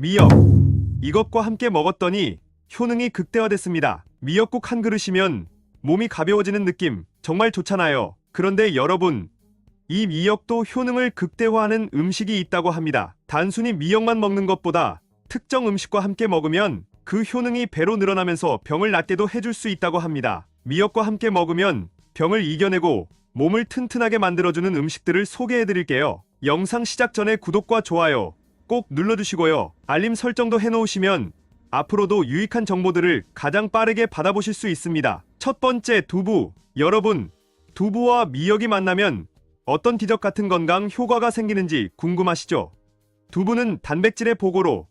미역. 이것과 함께 먹었더니 효능이 극대화됐습니다. 미역국 한 그릇이면 몸이 가벼워지는 느낌 정말 좋잖아요. 그런데 여러분, 이 미역도 효능을 극대화하는 음식이 있다고 합니다. 단순히 미역만 먹는 것보다 특정 음식과 함께 먹으면 그 효능이 배로 늘어나면서 병을 낫게도 해줄 수 있다고 합니다. 미역과 함께 먹으면 병을 이겨내고 몸을 튼튼하게 만들어주는 음식들을 소개해드릴게요. 영상 시작 전에 구독과 좋아요 꼭 눌러주시고요. 알림 설정도 해놓으시면 앞으로도 유익한 정보들을 가장 빠르게 받아보실 수 있습니다. 첫 번째, 두부. 여러분, 두부와 미역이 만나면 어떤 기적 같은 건강 효과가 생기는지 궁금하시죠? 두부는 단백질의 보고로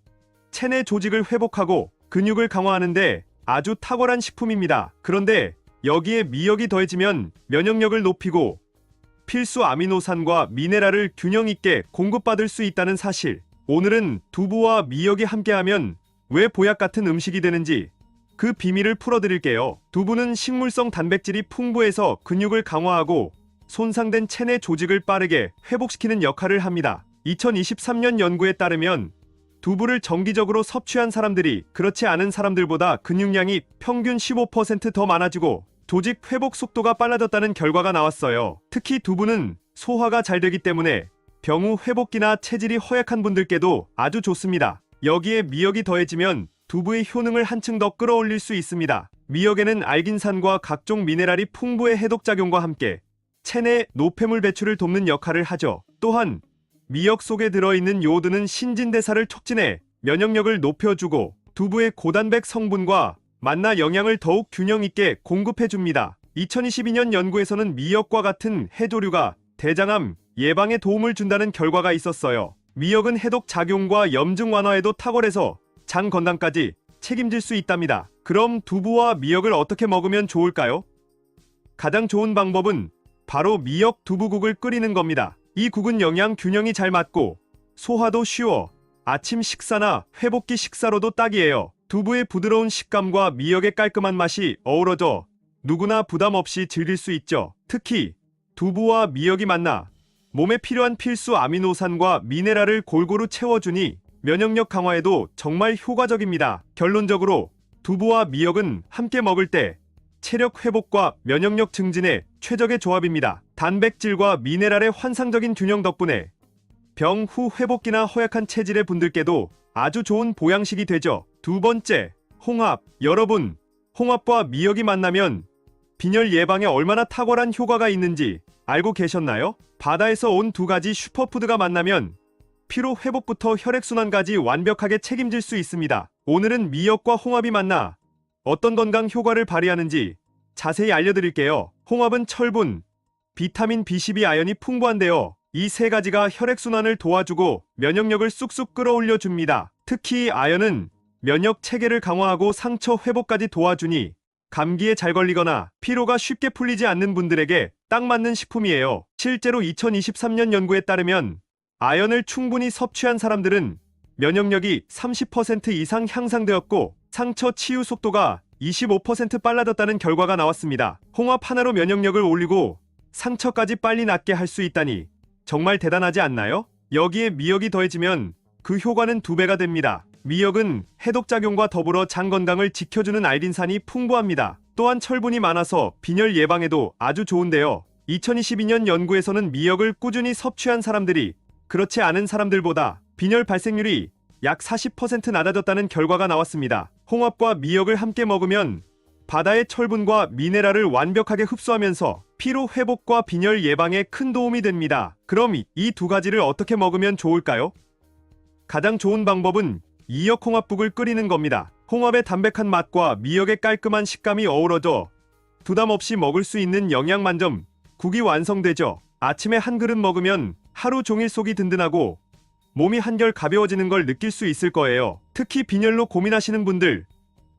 체내 조직을 회복하고 근육을 강화하는데 아주 탁월한 식품입니다. 그런데 여기에 미역이 더해지면 면역력을 높이고 필수 아미노산과 미네랄을 균형 있게 공급받을 수 있다는 사실. 오늘은 두부와 미역이 함께하면 왜 보약 같은 음식이 되는지 그 비밀을 풀어드릴게요. 두부는 식물성 단백질이 풍부해서 근육을 강화하고 손상된 체내 조직을 빠르게 회복시키는 역할을 합니다. 2023년 연구에 따르면 두부를 정기적으로 섭취한 사람들이 그렇지 않은 사람들보다 근육량이 평균 15% 더 많아지고 조직 회복 속도가 빨라졌다는 결과가 나왔어요. 특히 두부는 소화가 잘 되기 때문에 병 후 회복기나 체질이 허약한 분들께도 아주 좋습니다. 여기에 미역이 더해지면 두부의 효능을 한층 더 끌어올릴 수 있습니다. 미역에는 알긴산과 각종 미네랄이 풍부해 해독작용과 함께 체내 노폐물 배출을 돕는 역할을 하죠. 또한 미역 속에 들어있는 요오드는 신진대사를 촉진해 면역력을 높여주고 두부의 고단백 성분과 만나 영양을 더욱 균형 있게 공급해줍니다. 2022년 연구에서는 미역과 같은 해조류가 대장암 예방에 도움을 준다는 결과가 있었어요. 미역은 해독 작용과 염증 완화에도 탁월해서 장 건강까지 책임질 수 있답니다. 그럼 두부와 미역을 어떻게 먹으면 좋을까요? 가장 좋은 방법은 바로 미역 두부국을 끓이는 겁니다. 이 국은 영양 균형이 잘 맞고 소화도 쉬워 아침 식사나 회복기 식사로도 딱이에요. 두부의 부드러운 식감과 미역의 깔끔한 맛이 어우러져 누구나 부담 없이 즐길 수 있죠. 특히 두부와 미역이 만나 몸에 필요한 필수 아미노산과 미네랄을 골고루 채워주니 면역력 강화에도 정말 효과적입니다. 결론적으로 두부와 미역은 함께 먹을 때 체력 회복과 면역력 증진에 최적의 조합입니다. 단백질과 미네랄의 환상적인 균형 덕분에 병 후 회복기나 허약한 체질의 분들께도 아주 좋은 보양식이 되죠. 두 번째, 홍합. 여러분, 홍합과 미역이 만나면 빈혈 예방에 얼마나 탁월한 효과가 있는지 알고 계셨나요? 바다에서 온 두 가지 슈퍼푸드가 만나면 피로 회복부터 혈액순환까지 완벽하게 책임질 수 있습니다. 오늘은 미역과 홍합이 만나 어떤 건강 효과를 발휘하는지 자세히 알려드릴게요. 홍합은 철분, 비타민 B12, 아연이 풍부한데요. 이 세 가지가 혈액순환을 도와주고 면역력을 쑥쑥 끌어올려 줍니다. 특히 아연은 면역 체계를 강화하고 상처 회복까지 도와주니 감기에 잘 걸리거나 피로가 쉽게 풀리지 않는 분들에게 딱 맞는 식품이에요. 실제로 2023년 연구에 따르면 아연을 충분히 섭취한 사람들은 면역력이 30% 이상 향상되었고 상처 치유 속도가 25% 빨라졌다는 결과가 나왔습니다. 홍합 하나로 면역력을 올리고 상처까지 빨리 낫게 할 수 있다니 정말 대단하지 않나요? 여기에 미역이 더해지면 그 효과는 2배가 됩니다. 미역은 해독작용과 더불어 장 건강을 지켜주는 알긴산이 풍부합니다. 또한 철분이 많아서 빈혈 예방에도 아주 좋은데요. 2022년 연구에서는 미역을 꾸준히 섭취한 사람들이 그렇지 않은 사람들보다 빈혈 발생률이 약 40% 낮아졌다는 결과가 나왔습니다. 홍합과 미역을 함께 먹으면 바다의 철분과 미네랄을 완벽하게 흡수하면서 피로 회복과 빈혈 예방에 큰 도움이 됩니다. 그럼 이 두 가지를 어떻게 먹으면 좋을까요? 가장 좋은 방법은 미역 홍합국을 끓이는 겁니다. 홍합의 담백한 맛과 미역의 깔끔한 식감이 어우러져 부담 없이 먹을 수 있는 영양 만점 국이 완성되죠. 아침에 한 그릇 먹으면 하루 종일 속이 든든하고 몸이 한결 가벼워지는 걸 느낄 수 있을 거예요. 특히 빈혈로 고민하시는 분들,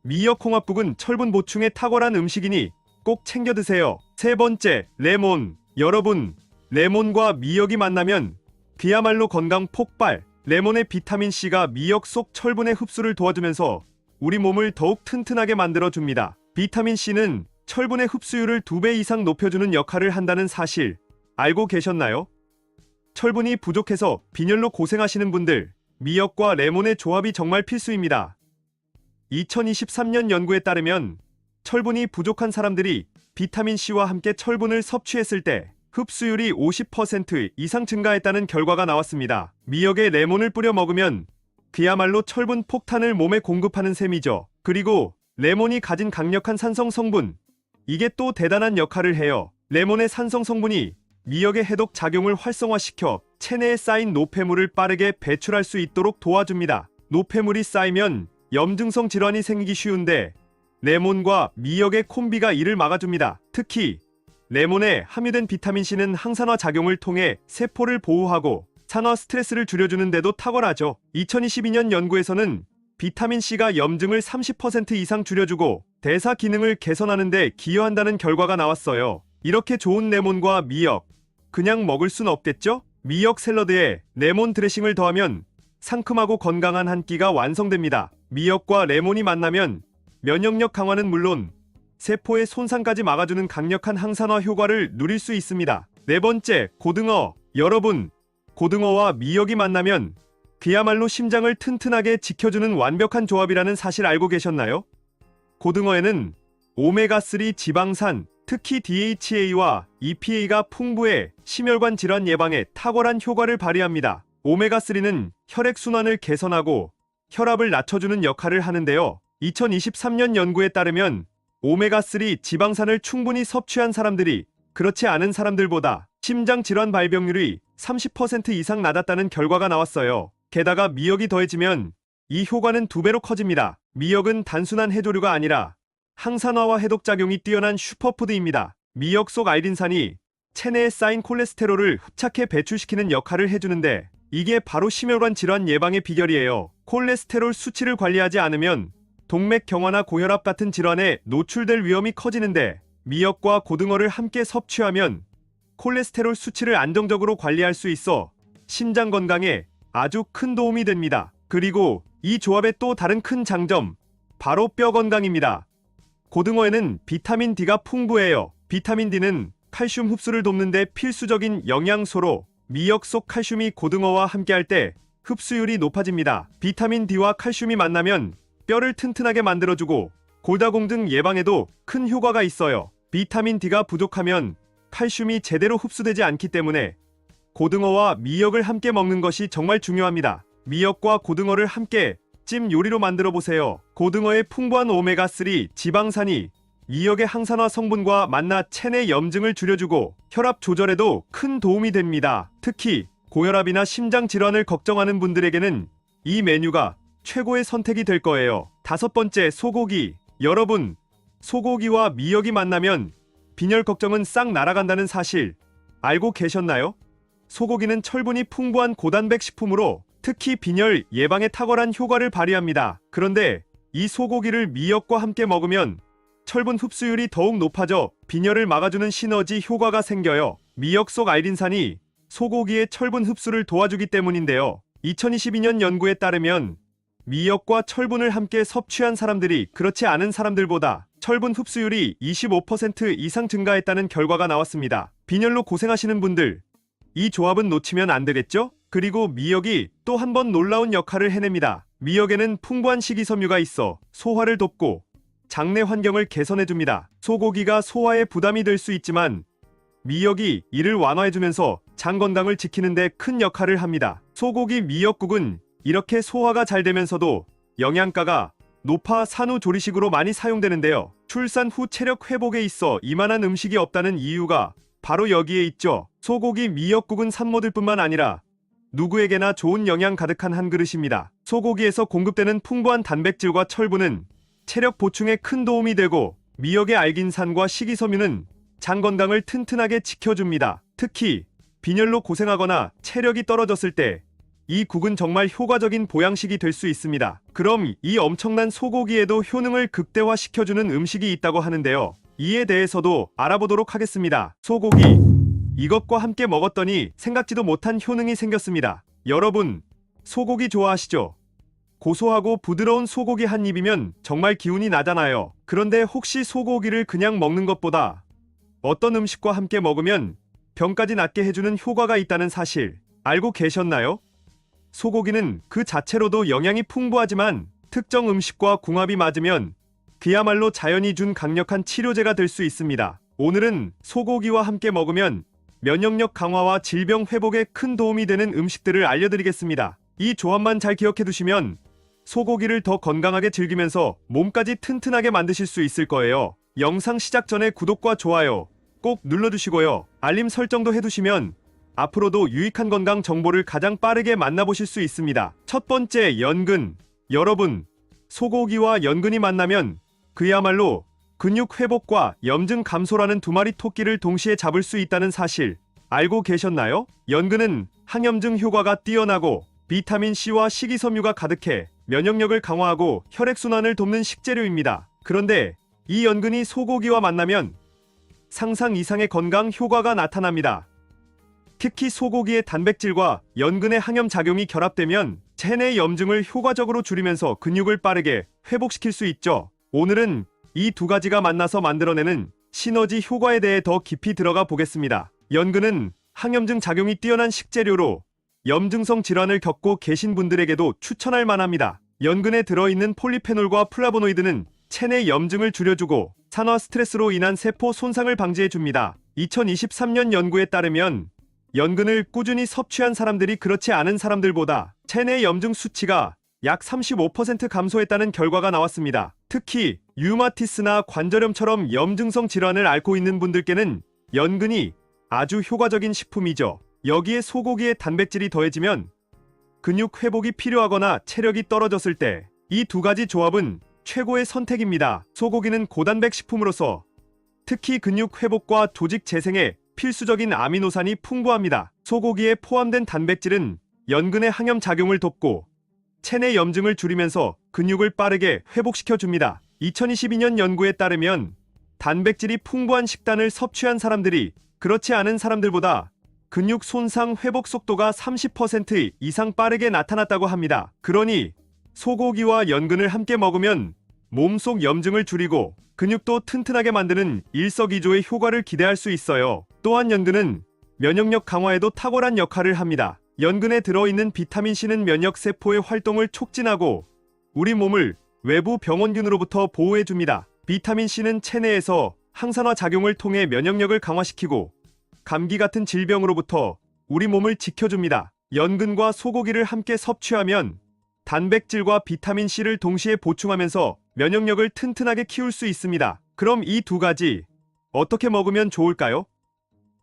미역 홍합국은 철분 보충에 탁월한 음식이니 꼭 챙겨 드세요. 세 번째, 레몬. 여러분, 레몬과 미역이 만나면 그야말로 건강 폭발. 레몬의 비타민C가 미역 속 철분의 흡수를 도와주면서 우리 몸을 더욱 튼튼하게 만들어줍니다. 비타민C는 철분의 흡수율을 2배 이상 높여주는 역할을 한다는 사실 알고 계셨나요? 철분이 부족해서 빈혈로 고생하시는 분들, 미역과 레몬의 조합이 정말 필수입니다. 2023년 연구에 따르면 철분이 부족한 사람들이 비타민C와 함께 철분을 섭취했을 때 흡수율이 50% 이상 증가했다는 결과가 나왔습니다. 미역에 레몬을 뿌려 먹으면 그야말로 철분 폭탄을 몸에 공급하는 셈이죠. 그리고 레몬이 가진 강력한 산성 성분, 이게 또 대단한 역할을 해요. 레몬의 산성 성분이 미역의 해독 작용을 활성화시켜 체내에 쌓인 노폐물을 빠르게 배출할 수 있도록 도와줍니다. 노폐물이 쌓이면 염증성 질환이 생기기 쉬운데 레몬과 미역의 콤비가 이를 막아줍니다. 특히 레몬에 함유된 비타민C는 항산화 작용을 통해 세포를 보호하고 산화 스트레스를 줄여주는 데도 탁월하죠. 2022년 연구에서는 비타민C가 염증을 30% 이상 줄여주고 대사 기능을 개선하는 데 기여한다는 결과가 나왔어요. 이렇게 좋은 레몬과 미역, 그냥 먹을 순 없겠죠? 미역 샐러드에 레몬 드레싱을 더하면 상큼하고 건강한 한 끼가 완성됩니다. 미역과 레몬이 만나면 면역력 강화는 물론 세포의 손상까지 막아주는 강력한 항산화 효과를 누릴 수 있습니다. 네 번째, 고등어. 여러분, 고등어와 미역이 만나면 그야말로 심장을 튼튼하게 지켜주는 완벽한 조합이라는 사실 알고 계셨나요? 고등어에는 오메가3 지방산, 특히 DHA와 EPA가 풍부해 심혈관 질환 예방에 탁월한 효과를 발휘합니다. 오메가3는 혈액순환을 개선하고 혈압을 낮춰주는 역할을 하는데요. 2023년 연구에 따르면 오메가3 지방산을 충분히 섭취한 사람들이 그렇지 않은 사람들보다 심장질환 발병률이 30% 이상 낮았다는 결과가 나왔어요. 게다가 미역이 더해지면 이 효과는 2배로 커집니다. 미역은 단순한 해조류가 아니라 항산화와 해독작용이 뛰어난 슈퍼푸드입니다. 미역 속 알린산이 체내에 쌓인 콜레스테롤을 흡착해 배출시키는 역할을 해주는데 이게 바로 심혈관 질환 예방의 비결이에요. 콜레스테롤 수치를 관리하지 않으면 동맥경화나 고혈압 같은 질환에 노출될 위험이 커지는데 미역과 고등어를 함께 섭취하면 콜레스테롤 수치를 안정적으로 관리할 수 있어 심장 건강에 아주 큰 도움이 됩니다. 그리고 이 조합의 또 다른 큰 장점, 바로 뼈 건강입니다. 고등어에는 비타민 D가 풍부해요. 비타민 D는 칼슘 흡수를 돕는 데 필수적인 영양소로 미역 속 칼슘이 고등어와 함께할 때 흡수율이 높아집니다. 비타민 D와 칼슘이 만나면 뼈를 튼튼하게 만들어주고 골다공증 예방에도 큰 효과가 있어요. 비타민 D가 부족하면 칼슘이 제대로 흡수되지 않기 때문에 고등어와 미역을 함께 먹는 것이 정말 중요합니다. 미역과 고등어를 함께 찜 요리로 만들어 보세요. 고등어의 풍부한 오메가3 지방산이 미역의 항산화 성분과 만나 체내 염증을 줄여주고 혈압 조절에도 큰 도움이 됩니다. 특히 고혈압이나 심장 질환을 걱정하는 분들에게는 이 메뉴가 최고의 선택이 될 거예요. 5번째, 소고기. 여러분, 소고기와 미역이 만나면 빈혈 걱정은 싹 날아간다는 사실 알고 계셨나요? 소고기는 철분이 풍부한 고단백 식품으로 특히 빈혈 예방에 탁월한 효과를 발휘합니다. 그런데 이 소고기를 미역과 함께 먹으면 철분 흡수율이 더욱 높아져 빈혈을 막아주는 시너지 효과가 생겨요. 미역 속 알린산이 소고기의 철분 흡수를 도와주기 때문인데요. 2022년 연구에 따르면 미역과 철분을 함께 섭취한 사람들이 그렇지 않은 사람들보다 철분 흡수율이 25% 이상 증가했다는 결과가 나왔습니다. 빈혈로 고생하시는 분들, 이 조합은 놓치면 안 되겠죠? 그리고 미역이 또 한 번 놀라운 역할을 해냅니다. 미역에는 풍부한 식이섬유가 있어 소화를 돕고 장내 환경을 개선해줍니다. 소고기가 소화에 부담이 될 수 있지만 미역이 이를 완화해주면서 장 건강을 지키는 데 큰 역할을 합니다. 소고기 미역국은 이렇게 소화가 잘 되면서도 영양가가 높아 산후조리식으로 많이 사용되는데요. 출산 후 체력 회복에 있어 이만한 음식이 없다는 이유가 바로 여기에 있죠. 소고기 미역국은 산모들뿐만 아니라 누구에게나 좋은 영양 가득한 한 그릇입니다. 소고기에서 공급되는 풍부한 단백질과 철분은 체력 보충에 큰 도움이 되고 미역의 알긴산과 식이섬유는 장 건강을 튼튼하게 지켜줍니다. 특히 빈혈로 고생하거나 체력이 떨어졌을 때 이 국은 정말 효과적인 보양식이 될 수 있습니다. 그럼 이 엄청난 소고기에도 효능을 극대화시켜주는 음식이 있다고 하는데요. 이에 대해서도 알아보도록 하겠습니다. 소고기. 이것과 함께 먹었더니 생각지도 못한 효능이 생겼습니다. 여러분, 소고기 좋아하시죠? 고소하고 부드러운 소고기 한 입이면 정말 기운이 나잖아요. 그런데 혹시 소고기를 그냥 먹는 것보다 어떤 음식과 함께 먹으면 병까지 낫게 해주는 효과가 있다는 사실 알고 계셨나요? 소고기는 그 자체로도 영양이 풍부하지만 특정 음식과 궁합이 맞으면 그야말로 자연이 준 강력한 치료제가 될 수 있습니다. 오늘은 소고기와 함께 먹으면 면역력 강화와 질병 회복에 큰 도움이 되는 음식들을 알려드리겠습니다. 이 조합만 잘 기억해 두시면 소고기를 더 건강하게 즐기면서 몸까지 튼튼하게 만드실 수 있을 거예요. 영상 시작 전에 구독과 좋아요 꼭 눌러주시고요. 알림 설정도 해두시면 앞으로도 유익한 건강 정보를 가장 빠르게 만나보실 수 있습니다. 첫 번째, 연근. 여러분, 소고기와 연근이 만나면 그야말로 근육 회복과 염증 감소라는 두 마리 토끼를 동시에 잡을 수 있다는 사실 알고 계셨나요? 연근은 항염증 효과가 뛰어나고 비타민C와 식이섬유가 가득해 면역력을 강화하고 혈액순환을 돕는 식재료입니다. 그런데 이 연근이 소고기와 만나면 상상 이상의 건강 효과가 나타납니다. 특히 소고기의 단백질과 연근의 항염작용이 결합되면 체내 염증을 효과적으로 줄이면서 근육을 빠르게 회복시킬 수 있죠. 오늘은 이 두 가지가 만나서 만들어내는 시너지 효과에 대해 더 깊이 들어가 보겠습니다. 연근은 항염증 작용이 뛰어난 식재료로 염증성 질환을 겪고 계신 분들에게도 추천할 만합니다. 연근에 들어있는 폴리페놀과 플라보노이드는 체내 염증을 줄여주고 산화 스트레스로 인한 세포 손상을 방지해줍니다. 2023년 연구에 따르면 연근을 꾸준히 섭취한 사람들이 그렇지 않은 사람들보다 체내 염증 수치가 약 35% 감소했다는 결과가 나왔습니다. 특히 류마티스나 관절염처럼 염증성 질환을 앓고 있는 분들께는 연근이 아주 효과적인 식품이죠. 여기에 소고기의 단백질이 더해지면 근육 회복이 필요하거나 체력이 떨어졌을 때 이 두 가지 조합은 최고의 선택입니다. 소고기는 고단백 식품으로서 특히 근육 회복과 조직 재생에 필수적인 아미노산이 풍부합니다. 소고기에 포함된 단백질은 연근의 항염 작용을 돕고 체내 염증을 줄이면서 근육을 빠르게 회복시켜줍니다. 2022년 연구에 따르면 단백질이 풍부한 식단을 섭취한 사람들이 그렇지 않은 사람들보다 근육 손상 회복 속도가 30% 이상 빠르게 나타났다고 합니다. 그러니 소고기와 연근을 함께 먹으면 몸속 염증을 줄이고 근육도 튼튼하게 만드는 일석이조의 효과를 기대할 수 있어요. 또한 연근은 면역력 강화에도 탁월한 역할을 합니다. 연근에 들어있는 비타민C는 면역세포의 활동을 촉진하고 우리 몸을 외부 병원균으로부터 보호해줍니다. 비타민C는 체내에서 항산화 작용을 통해 면역력을 강화시키고 감기 같은 질병으로부터 우리 몸을 지켜줍니다. 연근과 소고기를 함께 섭취하면 단백질과 비타민C를 동시에 보충하면서 면역력을 튼튼하게 키울 수 있습니다. 그럼 이 두 가지 어떻게 먹으면 좋을까요?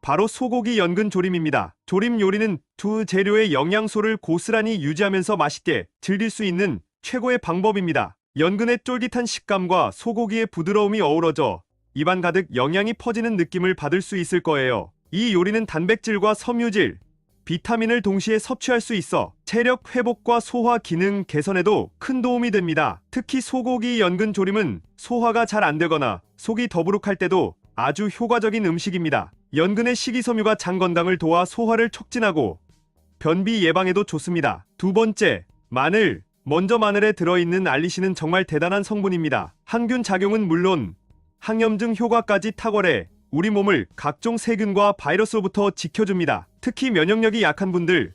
바로 소고기 연근 조림입니다. 조림 요리는 두 재료의 영양소를 고스란히 유지하면서 맛있게 즐길 수 있는 최고의 방법입니다. 연근의 쫄깃한 식감과 소고기의 부드러움이 어우러져 입안 가득 영양이 퍼지는 느낌을 받을 수 있을 거예요. 이 요리는 단백질과 섬유질, 비타민을 동시에 섭취할 수 있어 체력 회복과 소화 기능 개선에도 큰 도움이 됩니다. 특히 소고기 연근 조림은 소화가 잘 안 되거나 속이 더부룩할 때도 아주 효과적인 음식입니다. 연근의 식이섬유가 장 건강을 도와 소화를 촉진하고 변비 예방에도 좋습니다. 두 번째, 마늘. 먼저 마늘에 들어있는 알리신은 정말 대단한 성분입니다. 항균 작용은 물론 항염증 효과까지 탁월해 우리 몸을 각종 세균과 바이러스로부터 지켜줍니다. 특히 면역력이 약한 분들,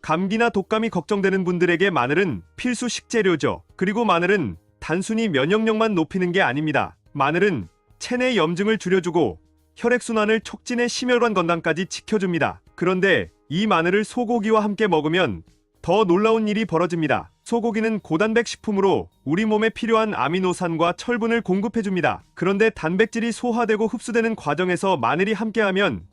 감기나 독감이 걱정되는 분들에게 마늘은 필수 식재료죠. 그리고 마늘은 단순히 면역력만 높이는 게 아닙니다. 마늘은 체내 염증을 줄여주고 혈액순환을 촉진해 심혈관 건강까지 지켜줍니다. 그런데 이 마늘을 소고기와 함께 먹으면 더 놀라운 일이 벌어집니다. 소고기는 고단백 식품으로 우리 몸에 필요한 아미노산과 철분을 공급해줍니다. 그런데 단백질이 소화되고 흡수되는 과정에서 마늘이 함께하면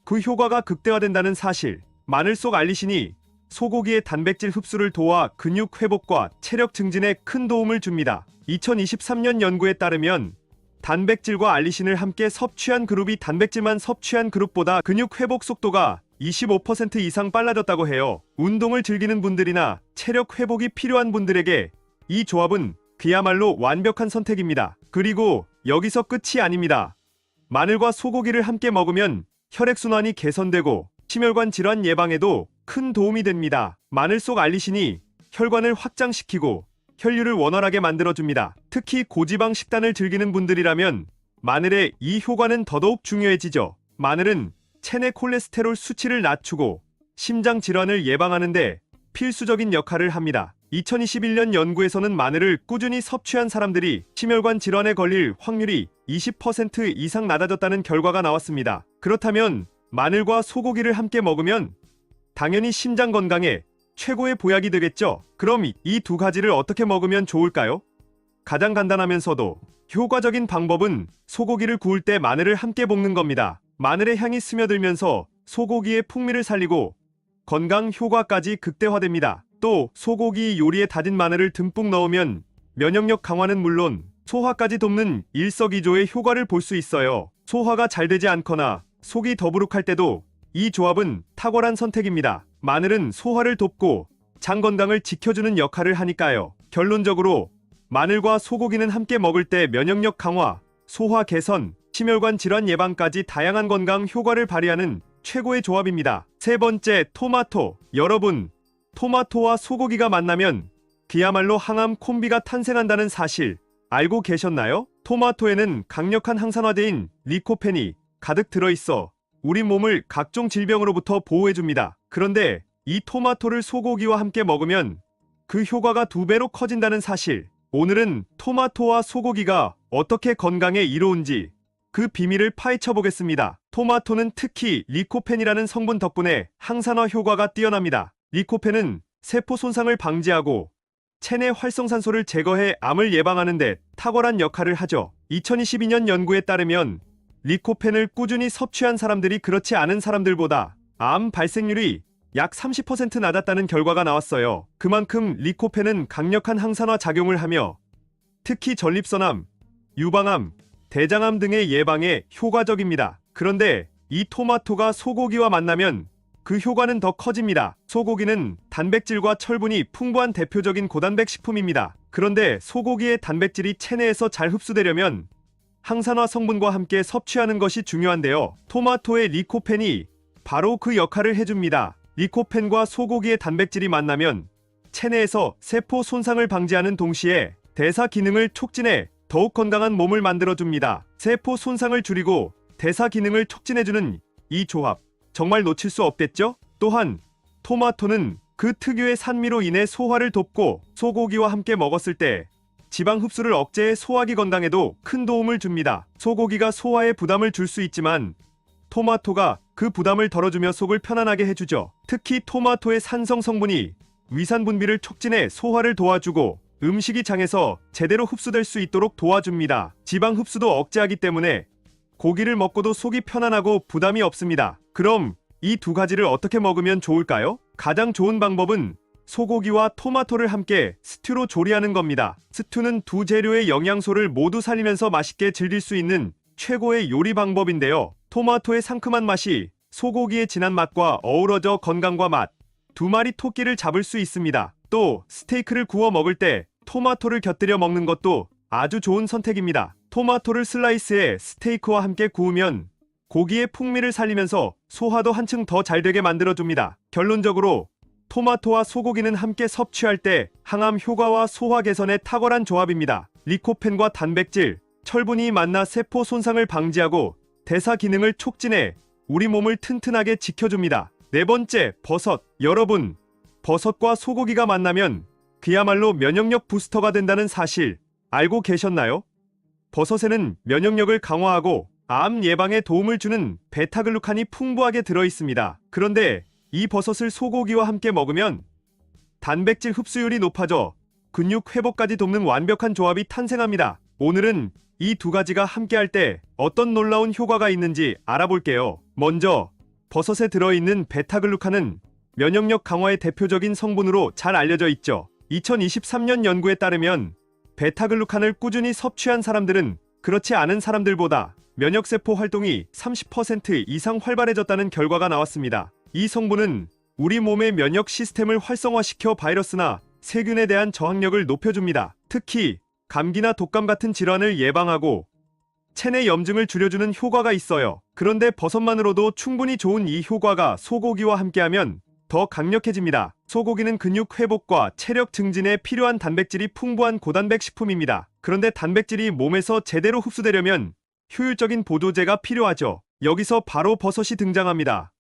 그 효과가 극대화된다는 사실. 마늘 속 알리신이 소고기의 단백질 흡수를 도와 근육 회복과 체력 증진에 큰 도움을 줍니다. 2023년 연구에 따르면 단백질과 알리신을 함께 섭취한 그룹이 단백질만 섭취한 그룹보다 근육 회복 속도가 25% 이상 빨라졌다고 해요. 운동을 즐기는 분들이나 체력 회복이 필요한 분들에게 이 조합은 그야말로 완벽한 선택입니다. 그리고 여기서 끝이 아닙니다. 마늘과 소고기를 함께 먹으면 혈액순환이 개선되고 심혈관 질환 예방에도 큰 도움이 됩니다. 마늘 속 알리신이 혈관을 확장시키고 혈류를 원활하게 만들어줍니다. 특히 고지방 식단을 즐기는 분들이라면 마늘의 이 효과는 더더욱 중요해지죠. 마늘은 체내 콜레스테롤 수치를 낮추고 심장 질환을 예방하는데 필수적인 역할을 합니다. 2021년 연구에서는 마늘을 꾸준히 섭취한 사람들이 심혈관 질환에 걸릴 확률이 20% 이상 낮아졌다는 결과가 나왔습니다. 그렇다면 마늘과 소고기를 함께 먹으면 당연히 심장 건강에 최고의 보약이 되겠죠? 그럼 이 두 가지를 어떻게 먹으면 좋을까요? 가장 간단하면서도 효과적인 방법은 소고기를 구울 때 마늘을 함께 볶는 겁니다. 마늘의 향이 스며들면서 소고기의 풍미를 살리고 건강 효과까지 극대화됩니다. 또 소고기 요리에 다진 마늘을 듬뿍 넣으면 면역력 강화는 물론 소화까지 돕는 일석이조의 효과를 볼 수 있어요. 소화가 잘 되지 않거나 속이 더부룩할 때도 이 조합은 탁월한 선택입니다. 마늘은 소화를 돕고 장 건강을 지켜주는 역할을 하니까요. 결론적으로 마늘과 소고기는 함께 먹을 때 면역력 강화, 소화 개선, 심혈관 질환 예방까지 다양한 건강 효과를 발휘하는 최고의 조합입니다. 세 번째, 토마토. 여러분, 토마토와 소고기가 만나면 그야말로 항암 콤비가 탄생한다는 사실 알고 계셨나요? 토마토에는 강력한 항산화제인 리코펜이 가득 들어있어 우리 몸을 각종 질병으로부터 보호해줍니다. 그런데 이 토마토를 소고기와 함께 먹으면 그 효과가 2배로 커진다는 사실. 오늘은 토마토와 소고기가 어떻게 건강에 이로운지 그 비밀을 파헤쳐 보겠습니다. 토마토는 특히 리코펜이라는 성분 덕분에 항산화 효과가 뛰어납니다. 리코펜은 세포 손상을 방지하고 체내 활성산소를 제거해 암을 예방하는 데 탁월한 역할을 하죠. 2022년 연구에 따르면 리코펜을 꾸준히 섭취한 사람들이 그렇지 않은 사람들보다 암 발생률이 약 30% 낮았다는 결과가 나왔어요. 그만큼 리코펜은 강력한 항산화 작용을 하며 특히 전립선암, 유방암, 대장암 등의 예방에 효과적입니다. 그런데 이 토마토가 소고기와 만나면 그 효과는 더 커집니다. 소고기는 단백질과 철분이 풍부한 대표적인 고단백 식품입니다. 그런데 소고기의 단백질이 체내에서 잘 흡수되려면 항산화 성분과 함께 섭취하는 것이 중요한데요. 토마토의 리코펜이 바로 그 역할을 해줍니다. 리코펜과 소고기의 단백질이 만나면 체내에서 세포 손상을 방지하는 동시에 대사 기능을 촉진해 더욱 건강한 몸을 만들어줍니다. 세포 손상을 줄이고 대사 기능을 촉진해주는 이 조합 정말 놓칠 수 없겠죠? 또한 토마토는 그 특유의 산미로 인해 소화를 돕고 소고기와 함께 먹었을 때 지방 흡수를 억제해 소화기 건강에도 큰 도움을 줍니다. 소고기가 소화에 부담을 줄 수 있지만 토마토가 그 부담을 덜어주며 속을 편안하게 해주죠. 특히 토마토의 산성 성분이 위산 분비를 촉진해 소화를 도와주고 음식이 장에서 제대로 흡수될 수 있도록 도와줍니다. 지방 흡수도 억제하기 때문에 고기를 먹고도 속이 편안하고 부담이 없습니다. 그럼 이 두 가지를 어떻게 먹으면 좋을까요? 가장 좋은 방법은 소고기와 토마토를 함께 스튜로 조리하는 겁니다. 스튜는 두 재료의 영양소를 모두 살리면서 맛있게 즐길 수 있는 최고의 요리 방법인데요. 토마토의 상큼한 맛이 소고기의 진한 맛과 어우러져 건강과 맛, 두 마리 토끼를 잡을 수 있습니다. 또 스테이크를 구워 먹을 때 토마토를 곁들여 먹는 것도 아주 좋은 선택입니다. 토마토를 슬라이스해 스테이크와 함께 구우면 고기의 풍미를 살리면서 소화도 한층 더 잘 되게 만들어줍니다. 결론적으로 토마토와 소고기는 함께 섭취할 때 항암 효과와 소화 개선에 탁월한 조합입니다. 리코펜과 단백질, 철분이 만나 세포 손상을 방지하고 대사 기능을 촉진해 우리 몸을 튼튼하게 지켜줍니다. 네 번째, 버섯. 여러분, 버섯과 소고기가 만나면 그야말로 면역력 부스터가 된다는 사실 알고 계셨나요? 버섯에는 면역력을 강화하고 암 예방에 도움을 주는 베타글루칸이 풍부하게 들어있습니다. 그런데 이 버섯을 소고기와 함께 먹으면 단백질 흡수율이 높아져 근육 회복까지 돕는 완벽한 조합이 탄생합니다. 오늘은 이 두 가지가 함께할 때 어떤 놀라운 효과가 있는지 알아볼게요. 먼저 버섯에 들어있는 베타글루칸은 면역력 강화의 대표적인 성분으로 잘 알려져 있죠. 2023년 연구에 따르면 베타글루칸을 꾸준히 섭취한 사람들은 그렇지 않은 사람들보다 면역세포 활동이 30% 이상 활발해졌다는 결과가 나왔습니다. 이 성분은 우리 몸의 면역 시스템을 활성화시켜 바이러스나 세균에 대한 저항력을 높여줍니다. 특히 감기나 독감 같은 질환을 예방하고 체내 염증을 줄여주는 효과가 있어요. 그런데 버섯만으로도 충분히 좋은 이 효과가 소고기와 함께하면 더 강력해집니다. 소고기는 근육 회복과 체력 증진에 필요한 단백질이 풍부한 고단백 식품입니다. 그런데 단백질이 몸에서 제대로 흡수되려면 효율적인 보조제가 필요하죠. 여기서 바로 버섯이 등장합니다.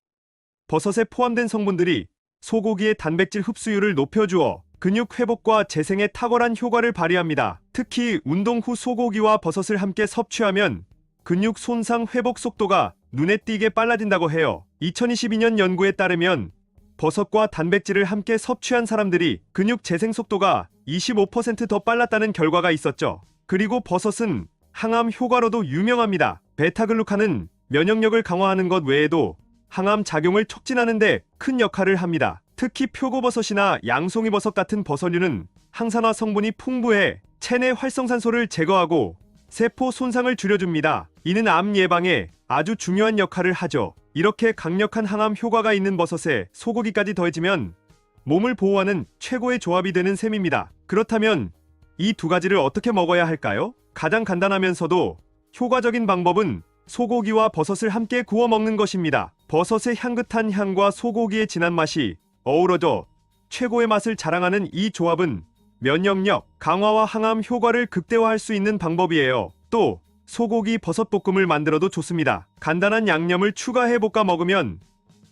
버섯에 포함된 성분들이 소고기의 단백질 흡수율을 높여주어 근육 회복과 재생에 탁월한 효과를 발휘합니다. 특히 운동 후 소고기와 버섯을 함께 섭취하면 근육 손상 회복 속도가 눈에 띄게 빨라진다고 해요. 2022년 연구에 따르면 버섯과 단백질을 함께 섭취한 사람들이 근육 재생 속도가 25% 더 빨랐다는 결과가 있었죠. 그리고 버섯은 항암 효과로도 유명합니다. 베타글루칸은 면역력을 강화하는 것 외에도 항암 작용을 촉진하는 데 큰 역할을 합니다. 특히 표고버섯이나 양송이버섯 같은 버섯류는 항산화 성분이 풍부해 체내 활성산소를 제거하고 세포 손상을 줄여줍니다. 이는 암 예방에 아주 중요한 역할을 하죠. 이렇게 강력한 항암 효과가 있는 버섯에 소고기까지 더해지면 몸을 보호하는 최고의 조합이 되는 셈입니다. 그렇다면 이 두 가지를 어떻게 먹어야 할까요? 가장 간단하면서도 효과적인 방법은 소고기와 버섯을 함께 구워 먹는 것입니다. 버섯의 향긋한 향과 소고기의 진한 맛이 어우러져 최고의 맛을 자랑하는 이 조합은 면역력 강화와 항암 효과를 극대화할 수 있는 방법이에요. 또 소고기 버섯 볶음을 만들어도 좋습니다. 간단한 양념을 추가해 볶아 먹으면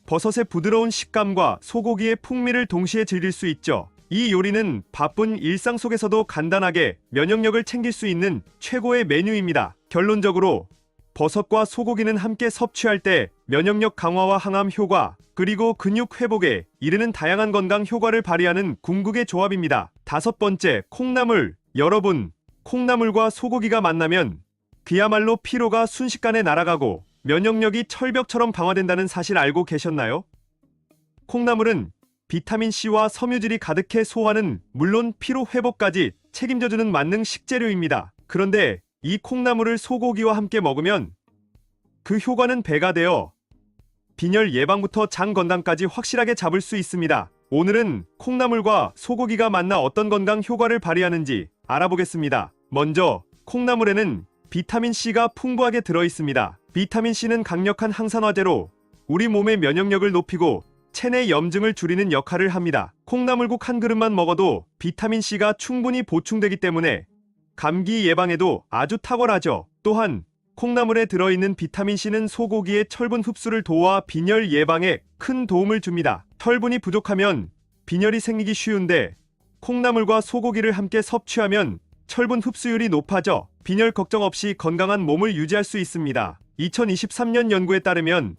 버섯의 부드러운 식감과 소고기의 풍미를 동시에 즐길 수 있죠. 이 요리는 바쁜 일상 속에서도 간단하게 면역력을 챙길 수 있는 최고의 메뉴입니다. 결론적으로 버섯과 소고기는 함께 섭취할 때 면역력 강화와 항암 효과, 그리고 근육 회복에 이르는 다양한 건강 효과를 발휘하는 궁극의 조합입니다. 다섯 번째, 콩나물. 여러분, 콩나물과 소고기가 만나면 그야말로 피로가 순식간에 날아가고 면역력이 철벽처럼 강화된다는 사실 알고 계셨나요? 콩나물은 비타민C와 섬유질이 가득해 소화는 물론 피로 회복까지 책임져주는 만능 식재료입니다. 그런데 이 콩나물을 소고기와 함께 먹으면 그 효과는 배가 되어 빈혈 예방부터 장 건강까지 확실하게 잡을 수 있습니다. 오늘은 콩나물과 소고기가 만나 어떤 건강 효과를 발휘하는지 알아보겠습니다. 먼저 콩나물에는 비타민C가 풍부하게 들어있습니다. 비타민C는 강력한 항산화제로 우리 몸의 면역력을 높이고 체내 염증을 줄이는 역할을 합니다. 콩나물국 한 그릇만 먹어도 비타민C가 충분히 보충되기 때문에 감기 예방에도 아주 탁월하죠. 또한 콩나물에 들어있는 비타민C는 소고기의 철분 흡수를 도와 빈혈 예방에 큰 도움을 줍니다. 철분이 부족하면 빈혈이 생기기 쉬운데 콩나물과 소고기를 함께 섭취하면 철분 흡수율이 높아져 빈혈 걱정 없이 건강한 몸을 유지할 수 있습니다. 2023년 연구에 따르면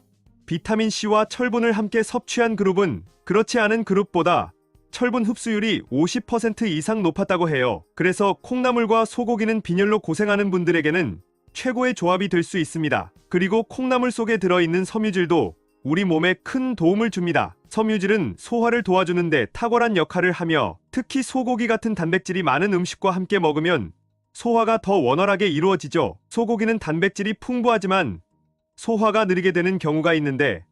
비타민C와 철분을 함께 섭취한 그룹은 그렇지 않은 그룹보다 철분 흡수율이 50% 이상 높았다고 해요. 그래서 콩나물과 소고기는 빈혈로 고생하는 분들에게는 최고의 조합이 될 수 있습니다. 그리고 콩나물 속에 들어있는 섬유질도 우리 몸에 큰 도움을 줍니다. 섬유질은 소화를 도와주는데 탁월한 역할을 하며 특히 소고기 같은 단백질이 많은 음식과 함께 먹으면 소화가 더 원활하게 이루어지죠. 소고기는 단백질이 풍부하지만 소화가 느리게 되는 경우가 있는데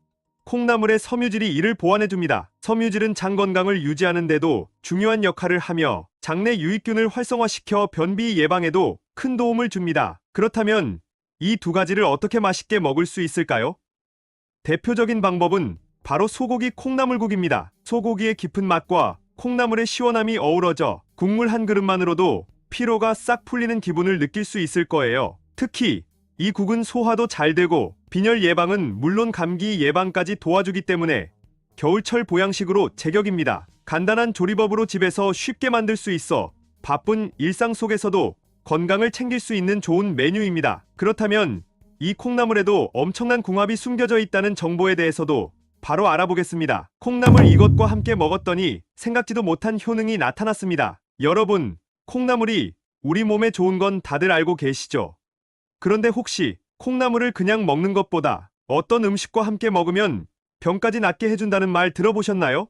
콩나물의 섬유질이 이를 보완해줍니다. 섬유질은 장 건강을 유지하는 데도 중요한 역할을 하며 장내 유익균을 활성화시켜 변비 예방에도 큰 도움을 줍니다. 그렇다면 이 두 가지를 어떻게 맛있게 먹을 수 있을까요? 대표적인 방법은 바로 소고기 콩나물국입니다. 소고기의 깊은 맛과 콩나물의 시원함이 어우러져 국물 한 그릇만으로도 피로가 싹 풀리는 기분을 느낄 수 있을 거예요. 특히 이 국은 소화도 잘 되고 빈혈 예방은 물론 감기 예방까지 도와주기 때문에 겨울철 보양식으로 제격입니다. 간단한 조리법으로 집에서 쉽게 만들 수 있어 바쁜 일상 속에서도 건강을 챙길 수 있는 좋은 메뉴입니다. 그렇다면 이 콩나물에도 엄청난 궁합이 숨겨져 있다는 정보에 대해서도 바로 알아보겠습니다. 콩나물 이것과 함께 먹었더니 생각지도 못한 효능이 나타났습니다. 여러분, 콩나물이 우리 몸에 좋은 건 다들 알고 계시죠? 그런데 혹시 콩나물을 그냥 먹는 것보다 어떤 음식과 함께 먹으면 병까지 낫게 해준다는 말 들어보셨나요?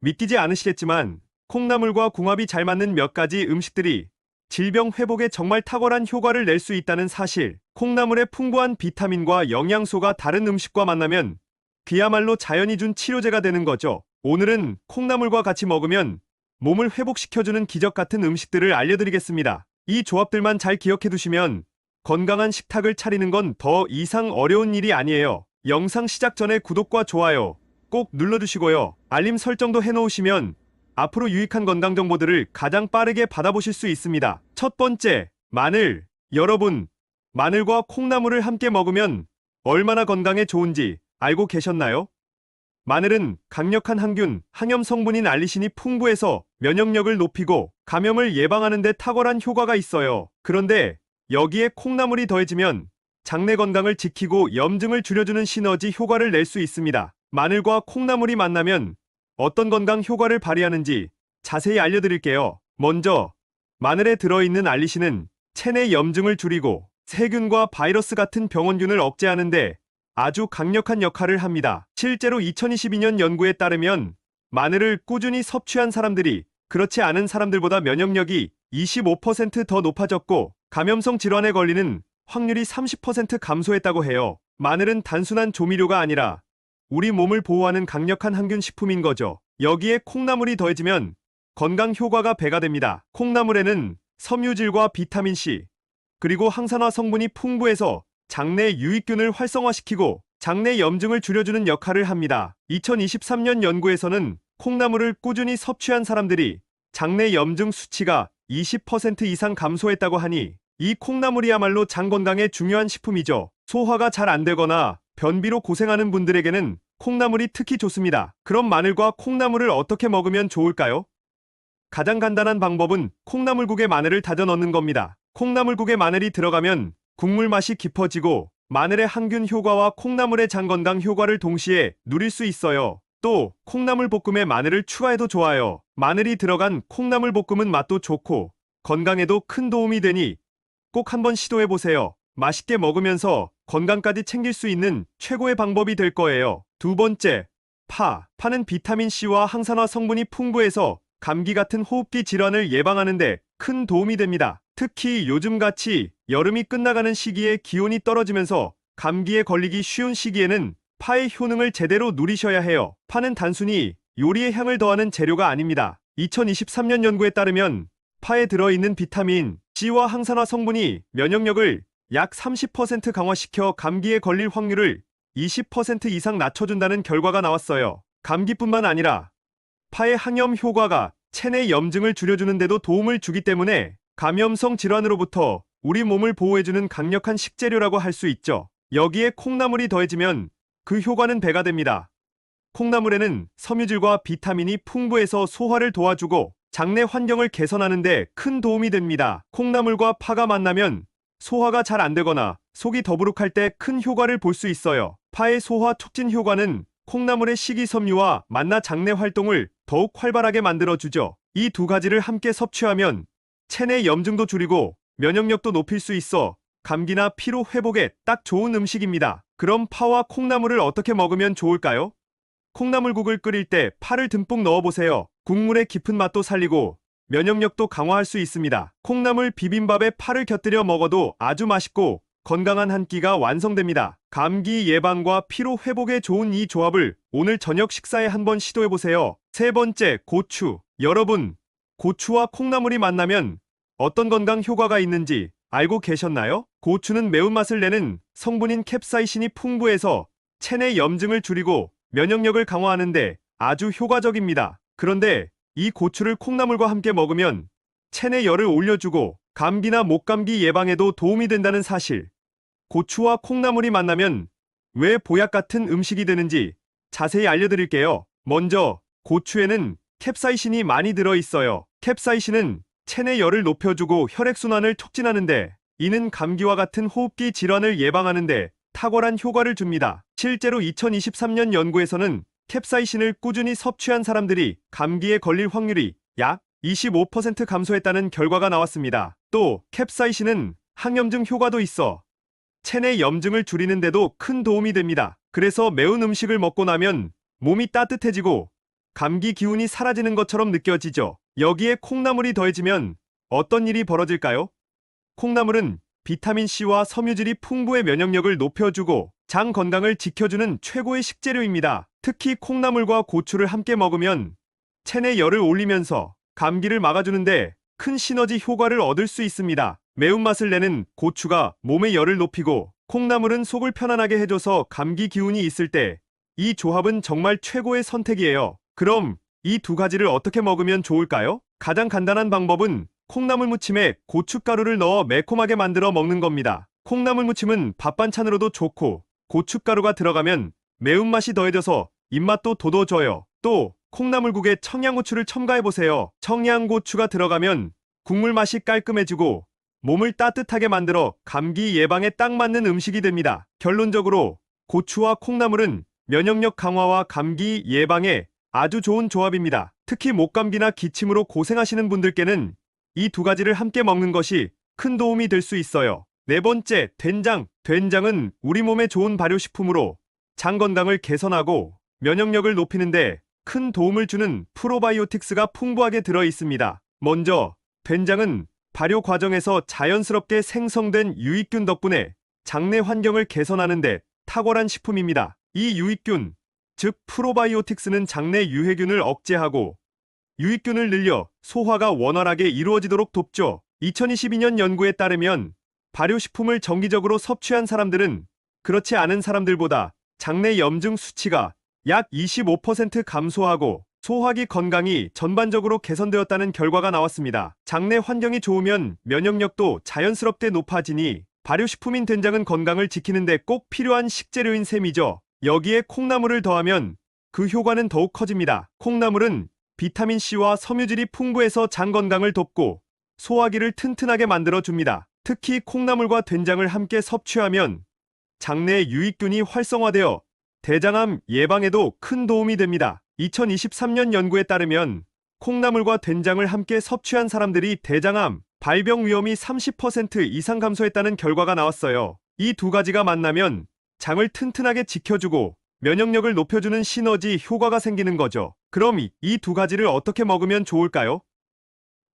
믿기지 않으시겠지만 콩나물과 궁합이 잘 맞는 몇 가지 음식들이 질병 회복에 정말 탁월한 효과를 낼 수 있다는 사실. 콩나물의 풍부한 비타민과 영양소가 다른 음식과 만나면 그야말로 자연이 준 치료제가 되는 거죠. 오늘은 콩나물과 같이 먹으면 몸을 회복시켜주는 기적 같은 음식들을 알려드리겠습니다. 이 조합들만 잘 기억해 두시면 건강한 식탁을 차리는 건 더 이상 어려운 일이 아니에요. 영상 시작 전에 구독과 좋아요 꼭 눌러주시고요. 알림 설정도 해놓으시면 앞으로 유익한 건강 정보들을 가장 빠르게 받아보실 수 있습니다. 첫 번째, 마늘. 여러분, 마늘과 콩나물을 함께 먹으면 얼마나 건강에 좋은지 알고 계셨나요? 마늘은 강력한 항균, 항염 성분인 알리신이 풍부해서 면역력을 높이고 감염을 예방하는 데 탁월한 효과가 있어요. 그런데 여기에 콩나물이 더해지면 장내 건강을 지키고 염증을 줄여주는 시너지 효과를 낼 수 있습니다. 마늘과 콩나물이 만나면 어떤 건강 효과를 발휘하는지 자세히 알려드릴게요. 먼저 마늘에 들어있는 알리신은 체내 염증을 줄이고 세균과 바이러스 같은 병원균을 억제하는데 아주 강력한 역할을 합니다. 실제로 2022년 연구에 따르면 마늘을 꾸준히 섭취한 사람들이 그렇지 않은 사람들보다 면역력이 25% 더 높아졌고 감염성 질환에 걸리는 확률이 30% 감소했다고 해요. 마늘은 단순한 조미료가 아니라 우리 몸을 보호하는 강력한 항균 식품인 거죠. 여기에 콩나물이 더해지면 건강 효과가 배가 됩니다. 콩나물에는 섬유질과 비타민C, 그리고 항산화 성분이 풍부해서 장내 유익균을 활성화시키고 장내 염증을 줄여주는 역할을 합니다. 2023년 연구에서는 콩나물을 꾸준히 섭취한 사람들이 장내 염증 수치가 20% 이상 감소했다고 하니 이 콩나물이야말로 장 건강에 중요한 식품이죠. 소화가 잘 안 되거나 변비로 고생하는 분들에게는 콩나물이 특히 좋습니다. 그럼 마늘과 콩나물을 어떻게 먹으면 좋을까요? 가장 간단한 방법은 콩나물국에 마늘을 다져 넣는 겁니다. 콩나물국에 마늘이 들어가면 국물 맛이 깊어지고 마늘의 항균 효과와 콩나물의 장 건강 효과를 동시에 누릴 수 있어요. 또 콩나물 볶음에 마늘을 추가해도 좋아요. 마늘이 들어간 콩나물 볶음은 맛도 좋고 건강에도 큰 도움이 되니 꼭 한번 시도해보세요. 맛있게 먹으면서 건강까지 챙길 수 있는 최고의 방법이 될 거예요. 두 번째, 파는 비타민C와 항산화 성분이 풍부해서 감기 같은 호흡기 질환을 예방하는데 큰 도움이 됩니다. 특히 요즘같이 여름이 끝나가는 시기에 기온이 떨어지면서 감기에 걸리기 쉬운 시기에는 파의 효능을 제대로 누리셔야 해요. 파는 단순히 요리에 향을 더하는 재료가 아닙니다. 2023년 연구에 따르면 파에 들어있는 비타민 C와 항산화 성분이 면역력을 약 30% 강화시켜 감기에 걸릴 확률을 20% 이상 낮춰준다는 결과가 나왔어요. 감기뿐만 아니라 파의 항염 효과가 체내 염증을 줄여주는 데도 도움을 주기 때문에 감염성 질환으로부터 우리 몸을 보호해주는 강력한 식재료라고 할 수 있죠. 여기에 콩나물이 더해지면 그 효과는 배가 됩니다. 콩나물에는 섬유질과 비타민이 풍부해서 소화를 도와주고 장내 환경을 개선하는 데 큰 도움이 됩니다. 콩나물과 파가 만나면 소화가 잘 안 되거나 속이 더부룩할 때 큰 효과를 볼 수 있어요. 파의 소화 촉진 효과는 콩나물의 식이섬유와 만나 장내 활동을 더욱 활발하게 만들어주죠. 이 두 가지를 함께 섭취하면 체내 염증도 줄이고 면역력도 높일 수 있어 감기나 피로 회복에 딱 좋은 음식입니다. 그럼 파와 콩나물을 어떻게 먹으면 좋을까요? 콩나물국을 끓일 때 파를 듬뿍 넣어보세요. 국물의 깊은 맛도 살리고 면역력도 강화할 수 있습니다. 콩나물 비빔밥에 파를 곁들여 먹어도 아주 맛있고 건강한 한 끼가 완성됩니다. 감기 예방과 피로 회복에 좋은 이 조합을 오늘 저녁 식사에 한번 시도해보세요. 세 번째, 고추. 여러분, 고추와 콩나물이 만나면 어떤 건강 효과가 있는지 알고 계셨나요? 고추는 매운맛을 내는 성분인 캡사이신이 풍부해서 체내 염증을 줄이고 면역력을 강화하는데 아주 효과적입니다. 그런데 이 고추를 콩나물과 함께 먹으면 체내 열을 올려주고 감기나 목감기 예방에도 도움이 된다는 사실. 고추와 콩나물이 만나면 왜 보약 같은 음식이 되는지 자세히 알려드릴게요. 먼저 고추에는 캡사이신이 많이 들어있어요. 캡사이신은 체내 열을 높여주고 혈액순환을 촉진하는데 이는 감기와 같은 호흡기 질환을 예방하는데 탁월한 효과를 줍니다. 실제로 2023년 연구에서는 캡사이신을 꾸준히 섭취한 사람들이 감기에 걸릴 확률이 약 25% 감소했다는 결과가 나왔습니다. 또 캡사이신은 항염증 효과도 있어 체내 염증을 줄이는데도 큰 도움이 됩니다. 그래서 매운 음식을 먹고 나면 몸이 따뜻해지고 감기 기운이 사라지는 것처럼 느껴지죠. 여기에 콩나물이 더해지면 어떤 일이 벌어질까요? 콩나물은 비타민C와 섬유질이 풍부해 면역력을 높여주고 장 건강을 지켜주는 최고의 식재료입니다. 특히 콩나물과 고추를 함께 먹으면 체내 열을 올리면서 감기를 막아주는데 큰 시너지 효과를 얻을 수 있습니다. 매운맛을 내는 고추가 몸의 열을 높이고 콩나물은 속을 편안하게 해줘서 감기 기운이 있을 때 이 조합은 정말 최고의 선택이에요. 그럼 이 두 가지를 어떻게 먹으면 좋을까요? 가장 간단한 방법은 콩나물 무침에 고춧가루를 넣어 매콤하게 만들어 먹는 겁니다. 콩나물 무침은 밥 반찬으로도 좋고 고춧가루가 들어가면 매운맛이 더해져서 입맛도 돋워줘요. 또 콩나물국에 청양고추를 첨가해보세요. 청양고추가 들어가면 국물 맛이 깔끔해지고 몸을 따뜻하게 만들어 감기 예방에 딱 맞는 음식이 됩니다. 결론적으로 고추와 콩나물은 면역력 강화와 감기 예방에 아주 좋은 조합입니다. 특히 목감기나 기침으로 고생하시는 분들께는 이 두 가지를 함께 먹는 것이 큰 도움이 될 수 있어요. 네 번째, 된장. 된장은 우리 몸에 좋은 발효식품으로 장 건강을 개선하고 면역력을 높이는데 큰 도움을 주는 프로바이오틱스가 풍부하게 들어 있습니다. 먼저, 된장은 발효 과정에서 자연스럽게 생성된 유익균 덕분에 장내 환경을 개선하는데 탁월한 식품입니다. 이 유익균, 즉 프로바이오틱스는 장내 유해균을 억제하고 유익균을 늘려 소화가 원활하게 이루어지도록 돕죠. 2022년 연구에 따르면 발효식품을 정기적으로 섭취한 사람들은 그렇지 않은 사람들보다 장내 염증 수치가 약 25% 감소하고 소화기 건강이 전반적으로 개선되었다는 결과가 나왔습니다. 장내 환경이 좋으면 면역력도 자연스럽게 높아지니 발효식품인 된장은 건강을 지키는 데 꼭 필요한 식재료인 셈이죠. 여기에 콩나물을 더하면 그 효과는 더욱 커집니다. 콩나물은 비타민C와 섬유질이 풍부해서 장 건강을 돕고 소화기를 튼튼하게 만들어줍니다. 특히 콩나물과 된장을 함께 섭취하면 장내 유익균이 활성화되어 대장암 예방에도 큰 도움이 됩니다. 2023년 연구에 따르면 콩나물과 된장을 함께 섭취한 사람들이 대장암 발병 위험이 30% 이상 감소했다는 결과가 나왔어요. 이 두 가지가 만나면 장을 튼튼하게 지켜주고 면역력을 높여주는 시너지 효과가 생기는 거죠. 그럼 이 두 가지를 어떻게 먹으면 좋을까요?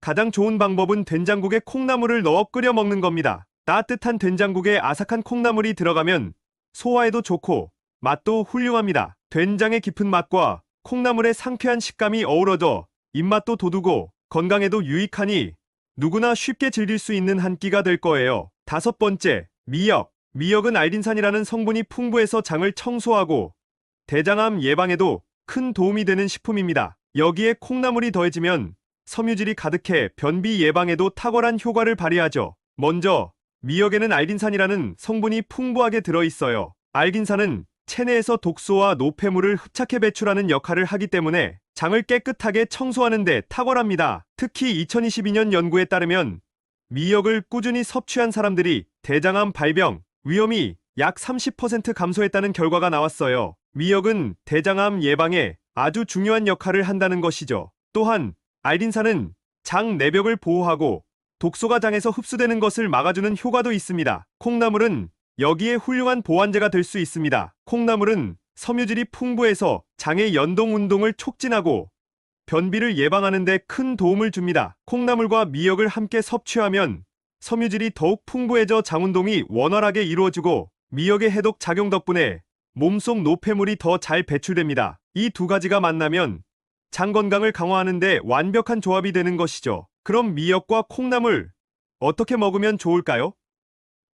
가장 좋은 방법은 된장국에 콩나물을 넣어 끓여 먹는 겁니다. 따뜻한 된장국에 아삭한 콩나물이 들어가면 소화에도 좋고 맛도 훌륭합니다. 된장의 깊은 맛과 콩나물의 상쾌한 식감이 어우러져 입맛도 돋우고 건강에도 유익하니 누구나 쉽게 즐길 수 있는 한 끼가 될 거예요. 다섯 번째, 미역. 미역은 알딘산이라는 성분이 풍부해서 장을 청소하고 대장암 예방에도 큰 도움이 되는 식품입니다. 여기에 콩나물이 더해지면 섬유질이 가득해 변비 예방에도 탁월한 효과를 발휘하죠. 먼저, 미역에는 알딘산이라는 성분이 풍부하게 들어있어요. 알딘산은 체내에서 독소와 노폐물을 흡착해 배출하는 역할을 하기 때문에 장을 깨끗하게 청소하는 데 탁월합니다. 특히 2022년 연구에 따르면 미역을 꾸준히 섭취한 사람들이 대장암 발병 위험이 약 30% 감소했다는 결과가 나왔어요. 미역은 대장암 예방에 아주 중요한 역할을 한다는 것이죠. 또한 알딘산은 장 내벽을 보호하고 독소가 장에서 흡수되는 것을 막아주는 효과도 있습니다. 콩나물은 여기에 훌륭한 보완제가 될 수 있습니다. 콩나물은 섬유질이 풍부해서 장의 연동 운동을 촉진하고 변비를 예방하는 데 큰 도움을 줍니다. 콩나물과 미역을 함께 섭취하면 섬유질이 더욱 풍부해져 장 운동이 원활하게 이루어지고 미역의 해독 작용 덕분에 몸속 노폐물이 더 잘 배출됩니다. 이 두 가지가 만나면 장 건강을 강화하는 데 완벽한 조합이 되는 것이죠. 그럼 미역과 콩나물 어떻게 먹으면 좋을까요?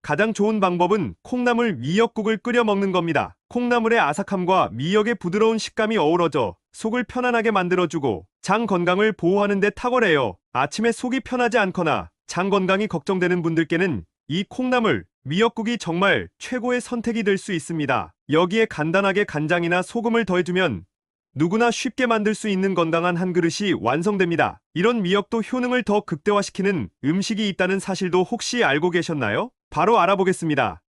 가장 좋은 방법은 콩나물 미역국을 끓여 먹는 겁니다. 콩나물의 아삭함과 미역의 부드러운 식감이 어우러져 속을 편안하게 만들어주고 장 건강을 보호하는 데 탁월해요. 아침에 속이 편하지 않거나 장 건강이 걱정되는 분들께는 이 콩나물 미역국이 정말 최고의 선택이 될 수 있습니다. 여기에 간단하게 간장이나 소금을 더해주면 누구나 쉽게 만들 수 있는 건강한 한 그릇이 완성됩니다. 이런 미역도 효능을 더 극대화시키는 음식이 있다는 사실도 혹시 알고 계셨나요? 바로 알아보겠습니다.